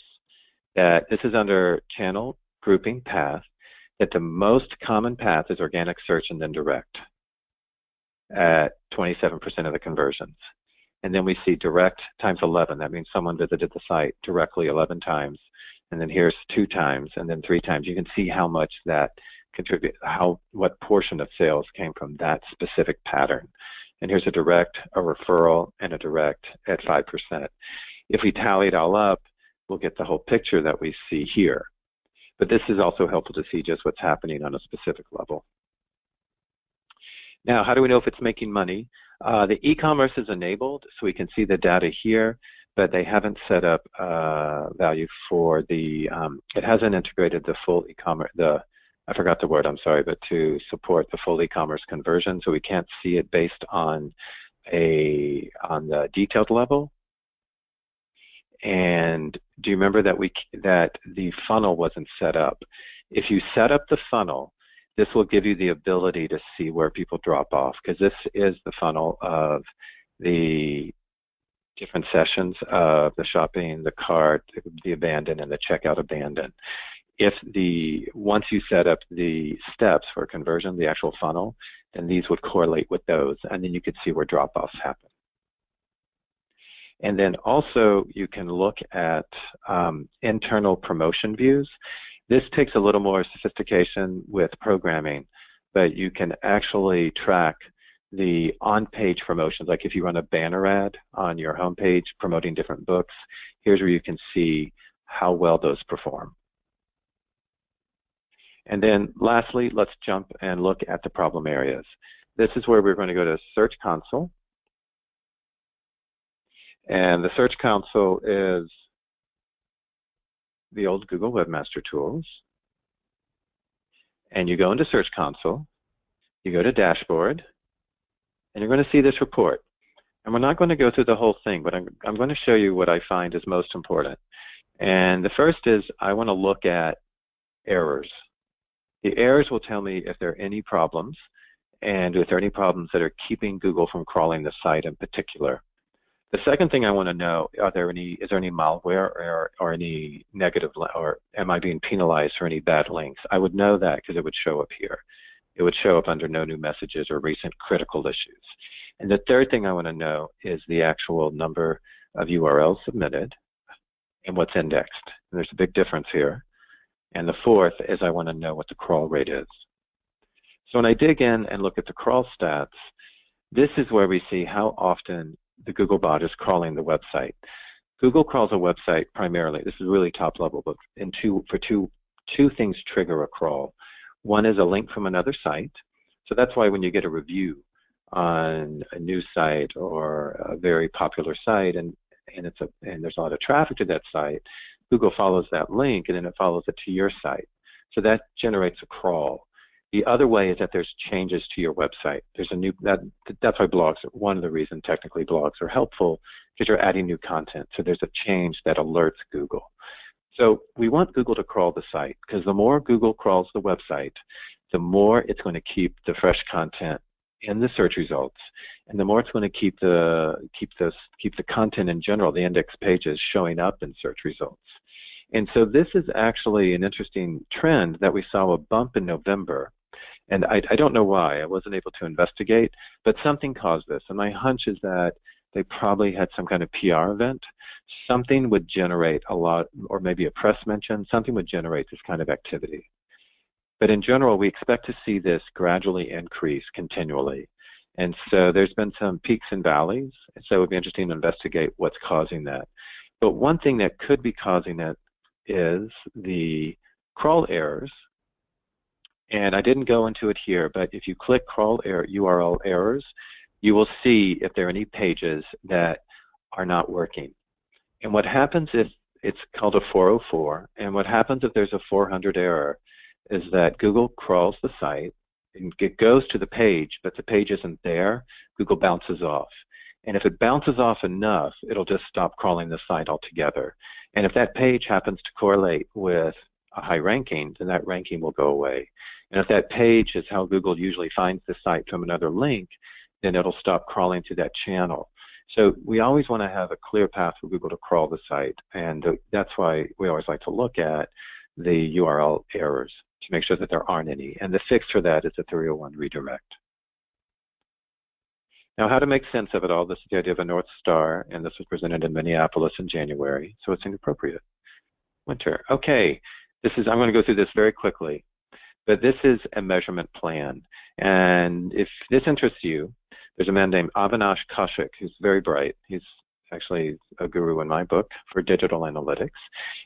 Speaker 2: that this is under channel grouping path, that the most common path is organic search and then direct at 27% of the conversions. And then we see direct times 11. That means someone visited the site directly 11 times. And then here's 2 times, and then 3 times. You can see how much that contribute, what portion of sales came from that specific pattern. And here's a direct, a referral, and a direct at 5%. If we tally it all up, we'll get the whole picture that we see here. But this is also helpful to see just what's happening on a specific level. Now, how do we know if it's making money? The e-commerce is enabled, so we can see the data here, but they haven't set up value for the, it hasn't integrated the full e-commerce, I forgot the word, I'm sorry, but to support the full e-commerce conversion, so we can't see it based on the detailed level. And do you remember that the funnel wasn't set up? If you set up the funnel, this will give you the ability to see where people drop off, because this is the funnel of the different sessions of the shopping, the cart, the abandon, and the checkout abandon. Once you set up the steps for conversion, the actual funnel, then these would correlate with those, and then you could see where drop-offs happen. And then also you can look at internal promotion views. This takes a little more sophistication with programming, but you can actually track the on-page promotions. Like if you run a banner ad on your homepage promoting different books, here's where you can see how well those perform. And then lastly, let's jump and look at the problem areas. This is where we're going to go to Search Console. And the Search Console is the old Google Webmaster Tools. And you go into Search Console, you go to Dashboard, and you're going to see this report. And we're not going to go through the whole thing, but I'm going to show you what I find is most important. And the first is I want to look at errors. The errors will tell me if there are any problems, and if there are any problems that are keeping Google from crawling the site in particular. The second thing I want to know, is there any malware or any negative, or am I being penalized for any bad links? I would know that because it would show up here. It would show up under no new messages or recent critical issues. And the third thing I want to know is the actual number of URLs submitted and what's indexed. And there's a big difference here. And the fourth is I want to know what the crawl rate is. So when I dig in and look at the crawl stats, this is where we see how often the Googlebot is crawling the website. Google crawls a website primarily, this is really top level, but two things trigger a crawl. One is a link from another site. So that's why when you get a review on a news site or a very popular site, and and there's a lot of traffic to that site, Google follows that link and then it follows it to your site. So that generates a crawl. The other way is that there's changes to your website. There's that's why blogs, one of the reasons technically blogs are helpful, because you're adding new content. So there's a change that alerts Google. So we want Google to crawl the site, because the more Google crawls the website, the more it's going to keep the fresh content in the search results, and the more it's going to keep the content in general, the index pages, showing up in search results. And so this is actually an interesting trend that we saw a bump in November. And I don't know why. I wasn't able to investigate, but something caused this. And my hunch is that they probably had some kind of PR event. Something would generate a lot, or maybe a press mention, something would generate this kind of activity. But in general, we expect to see this gradually increase continually. And so there's been some peaks and valleys. And so it would be interesting to investigate what's causing that. But one thing that could be causing that is the crawl errors. And I didn't go into it here, but if you click crawl error, URL errors, you will see if there are any pages that are not working. And what happens if it's called a 404, and what happens if there's a 400 error is that Google crawls the site, and it goes to the page, but the page isn't there, Google bounces off. And if it bounces off enough, it'll just stop crawling the site altogether. And if that page happens to correlate with a high ranking, then that ranking will go away. And if that page is how Google usually finds the site from another link, then it'll stop crawling to that channel. So we always want to have a clear path for Google to crawl the site, and that's why we always like to look at the URL errors to make sure that there aren't any. And the fix for that is the 301 redirect. Now, how to make sense of it all, this is the idea of a North Star, and this was presented in Minneapolis in January, so it's inappropriate. Winter. Okay, I'm going to go through this very quickly, but this is a measurement plan. And if this interests you, there's a man named Avinash Kaushik who's very bright. He's actually a guru in my book for digital analytics,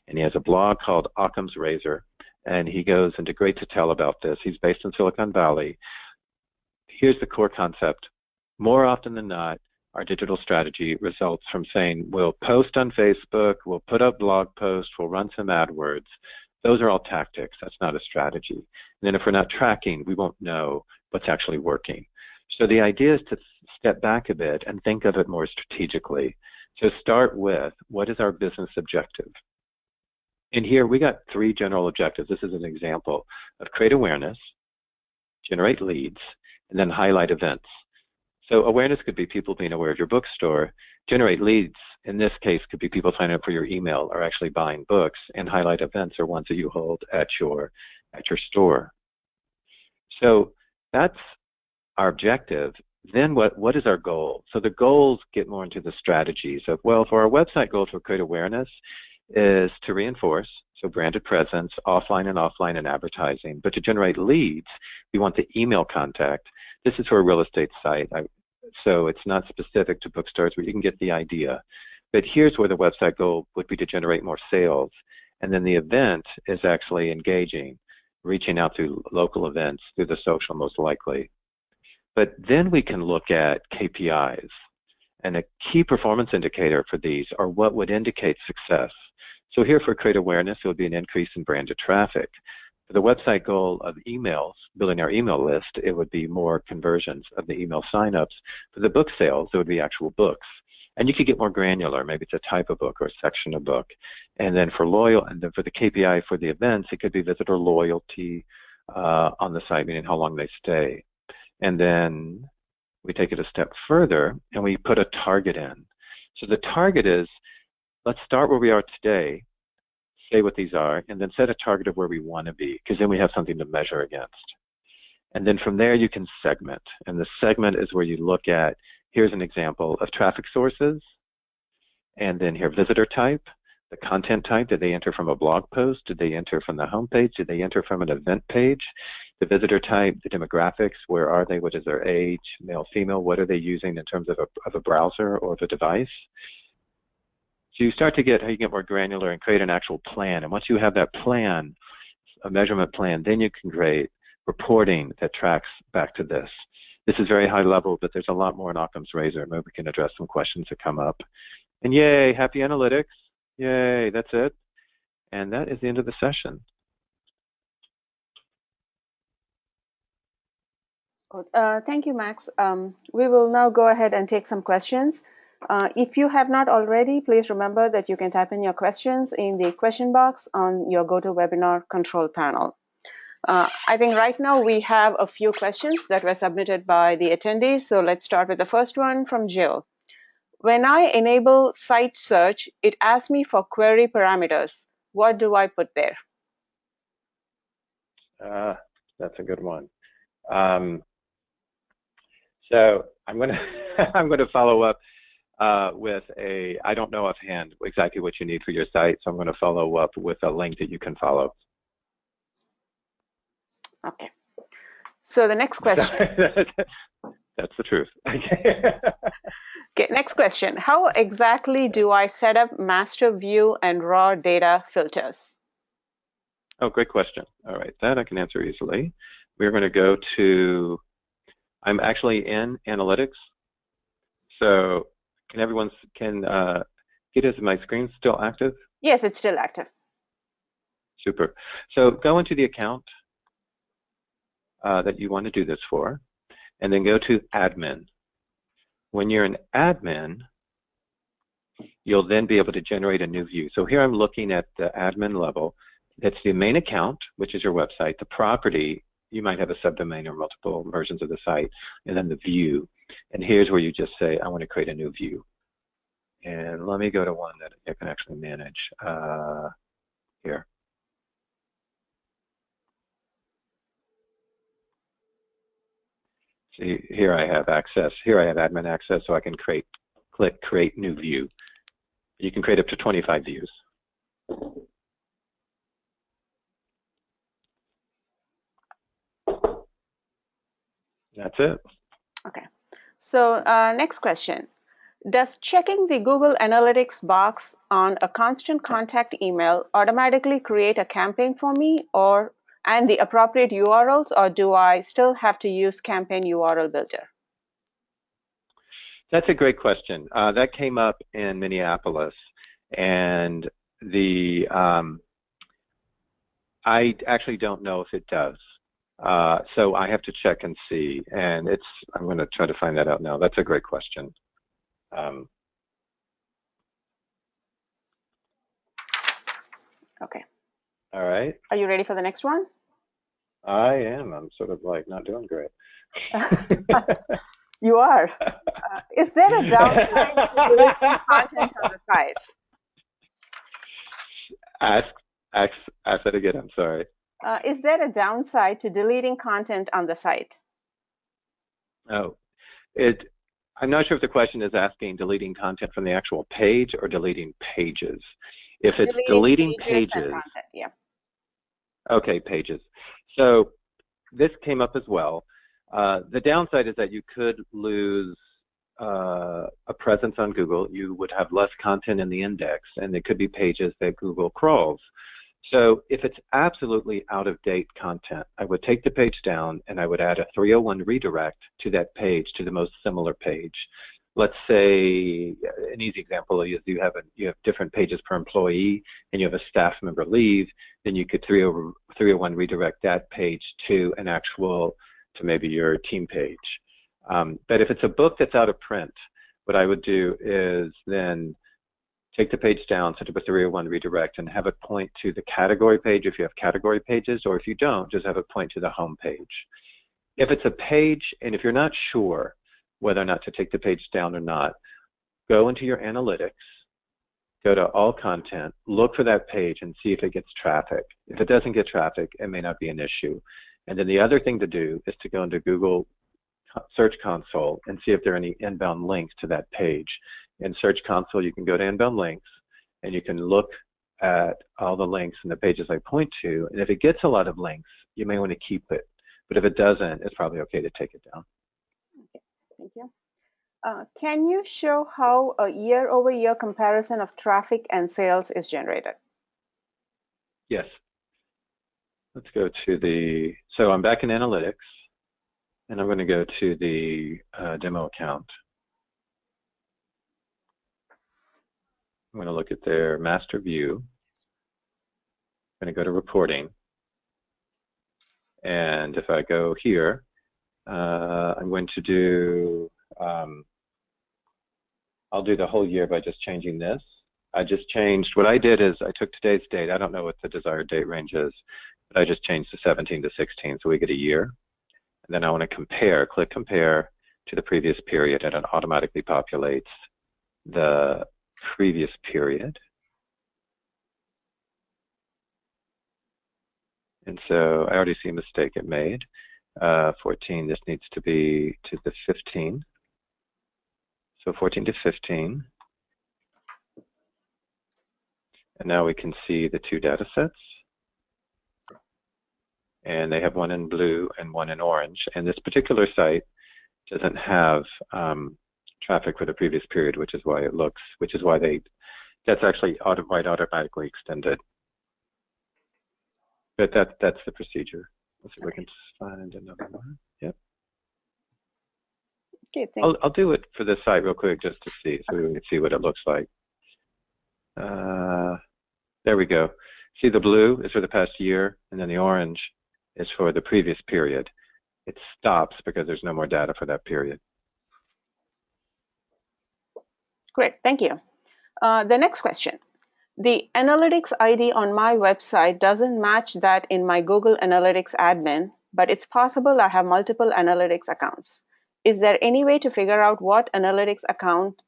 Speaker 2: and he has a blog called Occam's Razor, and he goes into great detail about this. He's based in Silicon Valley. Here's the core concept. More often than not, our digital strategy results from saying, we'll post on Facebook, we'll put up blog posts, we'll run some AdWords. Those are all tactics. That's not a strategy. And then if we're not tracking, we won't know what's actually working. So the idea is to step back a bit and think of it more strategically. So start with, what is our business objective? And here we got 3 general objectives. This is an example of create awareness, generate leads, and then highlight events. So awareness could be people being aware of your bookstore. Generate leads, in this case, could be people signing up for your email or actually buying books. And highlight events are ones that you hold at your store. So that's our objective. Then what is our goal? So the goals get more into the strategies of, well, for our website goal to create awareness is to reinforce, so branded presence, offline and advertising. But to generate leads, we want the email contact. This is for a real estate site, so it's not specific to bookstores, but you can get the idea. But here's where the website goal would be to generate more sales. And then the event is actually engaging, reaching out through local events, through the social most likely. But then we can look at KPIs. And a key performance indicator for these are what would indicate success. So here for create awareness, it would be an increase in branded traffic. For the website goal of emails, building our email list, it would be more conversions of the email signups. For the book sales, it would be actual books. And you could get more granular. Maybe it's a type of book or a section of book. And then for the KPI for the events, it could be visitor loyalty on the site, meaning how long they stay. And then we take it a step further and we put a target in. So the target is, let's start where we are today, say what these are, and then set a target of where we want to be, because then we have something to measure against. And then from there you can segment. And the segment is where you look at, here's an example of traffic sources, and then here visitor type, the content type. Did they enter from a blog post? Did they enter from the homepage? Did they enter from an event page? The visitor type, the demographics, where are they? What is their age? Male, female? What are they using in terms of a browser or of a device? So you start to get how you get more granular and create an actual plan. And once you have that plan, a measurement plan, then you can create reporting that tracks back to this. This is very high level, but there's a lot more in Occam's razor. Maybe we can address some questions that come up. And yay, happy analytics. Yay, that's it. And that is the end of the session.
Speaker 1: Thank you, Max. We will now go ahead and take some questions. If you have not already, please remember that you can type in your questions in the question box on your GoToWebinar control panel. I think right now we have a few questions that were submitted by the attendees. So let's start with the first one from Jill. When I enable site search, it asks me for query parameters. What do I put there?
Speaker 2: That's a good one. So I'm going to I'm going to follow up with I don't know offhand exactly what you need for your site, so I'm going to follow up with a link that you can follow.
Speaker 1: Okay. So the next question.
Speaker 2: That's the truth.
Speaker 1: Okay, next question. How exactly do I set up master view and raw data filters?
Speaker 2: Oh, great question. All right, that I can answer easily. We're going to go to, I'm actually in analytics. So is my screen still active?
Speaker 1: Yes, it's still active.
Speaker 2: Super. So go into the account that you want to do this for, and then go to admin. When you're an admin, you'll then be able to generate a new view. So here I'm looking at the admin level. That's the main account, which is your website. The property, you might have a subdomain or multiple versions of the site, and then the view. And here's where you just say, I want to create a new view. And let me go to one that I can actually manage here. See, here I have access. Here I have admin access, so I can click create new view. You can create up to 25 views. That's it.
Speaker 1: Okay. So next question. Does checking the Google Analytics box on a constant contact email automatically create a campaign for me and the appropriate URLs, or do I still have to use campaign URL builder?
Speaker 2: That's a great question. That came up in Minneapolis, and I actually don't know if it does. So I have to check and see, and I'm going to try to find that out now. That's a great question.
Speaker 1: Okay.
Speaker 2: All right.
Speaker 1: Are you ready for the next one?
Speaker 2: I am. I'm sort of like not doing great.
Speaker 1: You are. Is there a downside to deleting content on the site?
Speaker 2: Ask that again. I'm sorry.
Speaker 1: Is there a downside to deleting content on the site?
Speaker 2: Oh, I'm not sure if the question is asking deleting content from the actual page or deleting pages. If it's deleting pages
Speaker 1: content, yeah.
Speaker 2: Okay, pages. So this came up as well. The downside is that you could lose a presence on Google. You would have less content in the index, and there could be pages that Google crawls. So if it's absolutely out-of-date content, I would take the page down and I would add a 301 redirect to that page, to the most similar page. Let's say an easy example is you have different pages per employee, and you have a staff member leave, then you could 301 redirect that page to maybe your team page. But if it's a book that's out of print, what I would do is then take the page down, set up a 301 redirect, and have it point to the category page if you have category pages, or if you don't, just have it point to the home page. If it's a page, and if you're not sure whether or not to take the page down or not, go into your analytics, go to all content, look for that page and see if it gets traffic. If it doesn't get traffic, it may not be an issue. And then the other thing to do is to go into Google Search Console and see if there are any inbound links to that page. In Search Console, you can go to inbound links, and you can look at all the links and the pages I point to. And if it gets a lot of links, you may want to keep it. But if it doesn't, it's probably okay to take it down.
Speaker 1: Okay, thank you. Can you show how a year-over-year comparison of traffic and sales is generated?
Speaker 2: Yes. Let's go to so I'm back in analytics. And I'm going to go to the demo account. I'm going to look at their master view. I'm going to go to reporting. And if I go here, I'm going to do, I'll do the whole year by just changing this. I just changed, what I did is I took today's date. I don't know what the desired date range is, but I just changed the 17 to 16, so we get a year. And then I want to compare, click compare to the previous period, and it automatically populates the previous period. And so I already see a mistake it made. 14, this needs to be to the 15. So 14 to 15. And now we can see the two data sets. And they have one in blue and one in orange. And this particular site doesn't have traffic for the previous period, which is why it looks, that's actually automatically extended. But that's the procedure. Let's see if we can find another one. Yep.
Speaker 1: Okay, thank
Speaker 2: I'll do it for this site real quick just to see, so we can see what it looks like. There we go. See, the blue is for the past year, and then the orange is for the previous period. It stops because there's no more data for that period.
Speaker 1: Great, thank you. The next question. The analytics ID on my website doesn't match that in my Google Analytics admin, but it's possible I have multiple analytics accounts. Is there any way to figure out what analytics account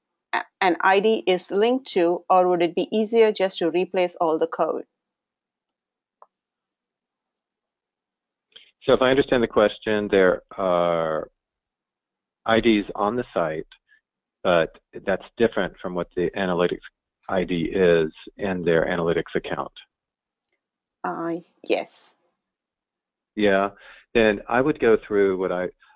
Speaker 1: an ID is linked to, or would it be easier just to replace all the code?
Speaker 2: So if I understand the question, there are IDs on the site, but that's different from what the analytics ID is in their analytics account.
Speaker 1: Yes.
Speaker 2: Yeah, then I would go through what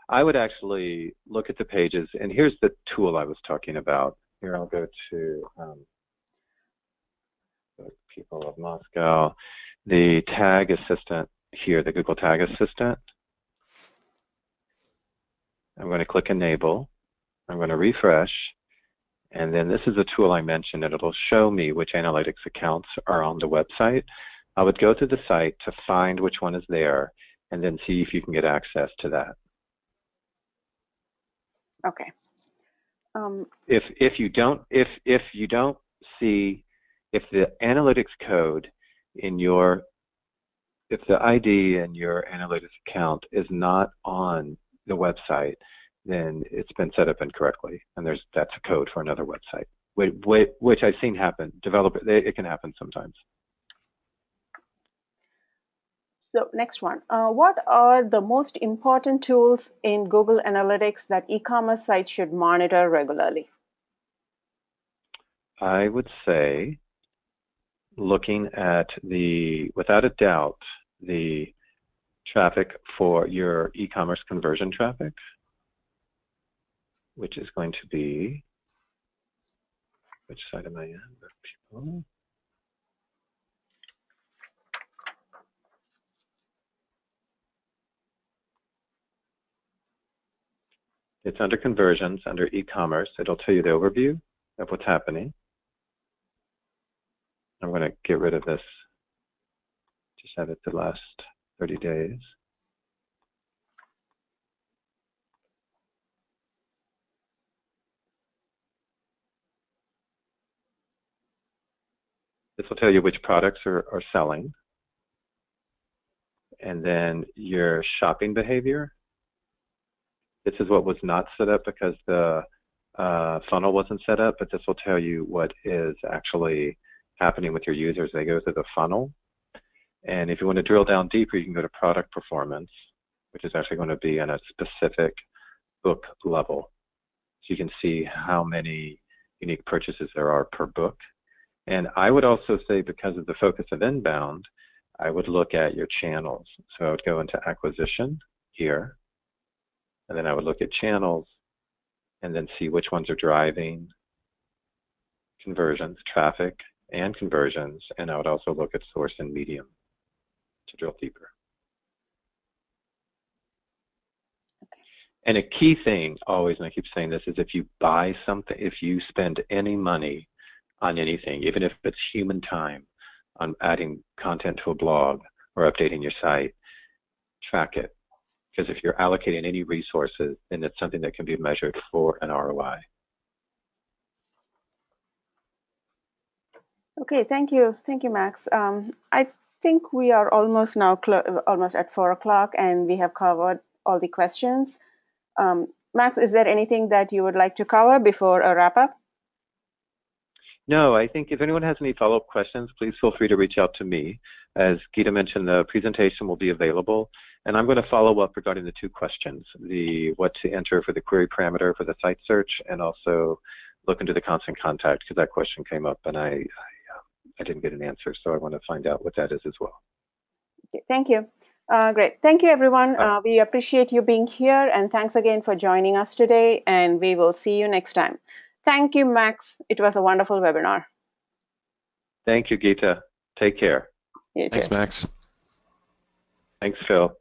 Speaker 2: I would actually look at the pages, and here's the tool I was talking about. Here I'll go to the people of Moscow, the tag assistant here, the Google Tag Assistant. I'm going to click Enable. I'm going to refresh. And then this is a tool I mentioned, and it'll show me which analytics accounts are on the website. I would go to the site to find which one is there, and then see if you can get access to that.
Speaker 1: Okay.
Speaker 2: If you don't see, if the analytics code in your, if the ID in your analytics account is not on the website, then it's been set up incorrectly, and that's a code for another website, which I've seen happen. It can happen sometimes.
Speaker 1: So next one, what are the most important tools in Google Analytics that e-commerce sites should monitor regularly?
Speaker 2: I would say looking at without a doubt, the traffic for your e-commerce conversion traffic, which is going to be, which side am I in? People. It's under conversions, under e-commerce. It'll tell you the overview of what's happening. I'm going to get rid of this, just have it the last 30 days. This will tell you which products are selling. And then your shopping behavior. This is what was not set up because the funnel wasn't set up, but this will tell you what is actually happening with your users. They go through the funnel. And if you want to drill down deeper, you can go to product performance, which is actually going to be on a specific book level. So you can see how many unique purchases there are per book. And I would also say, because of the focus of inbound, I would look at your channels. So I would go into acquisition here, and then I would look at channels and then see which ones are driving conversions, traffic and conversions. And I would also look at source and medium to drill deeper. And a key thing always, and I keep saying this, is if you buy something, if you spend any money on anything, even if it's human time, on adding content to a blog or updating your site, track it. Because if you're allocating any resources, then it's something that can be measured for an ROI.
Speaker 1: Okay, thank you. Thank you, Max. I think we are almost now almost at 4 o'clock, and we have covered all the questions. Max, is there anything that you would like to cover before a wrap-up?
Speaker 2: No, I think if anyone has any follow-up questions, please feel free to reach out to me. As Geeta mentioned, the presentation will be available, and I'm going to follow up regarding the 2 questions, the what to enter for the query parameter for the site search, and also look into the constant contact, because that question came up, and I didn't get an answer, so I want to find out what that is as well.
Speaker 1: Okay, thank you. Great. Thank you, everyone. We appreciate you being here, and thanks again for joining us today, and we will see you next time. Thank you, Max. It was a wonderful webinar.
Speaker 2: Thank you, Geeta. Take care.
Speaker 1: You too.
Speaker 3: Thanks, Max.
Speaker 2: Thanks, Phil.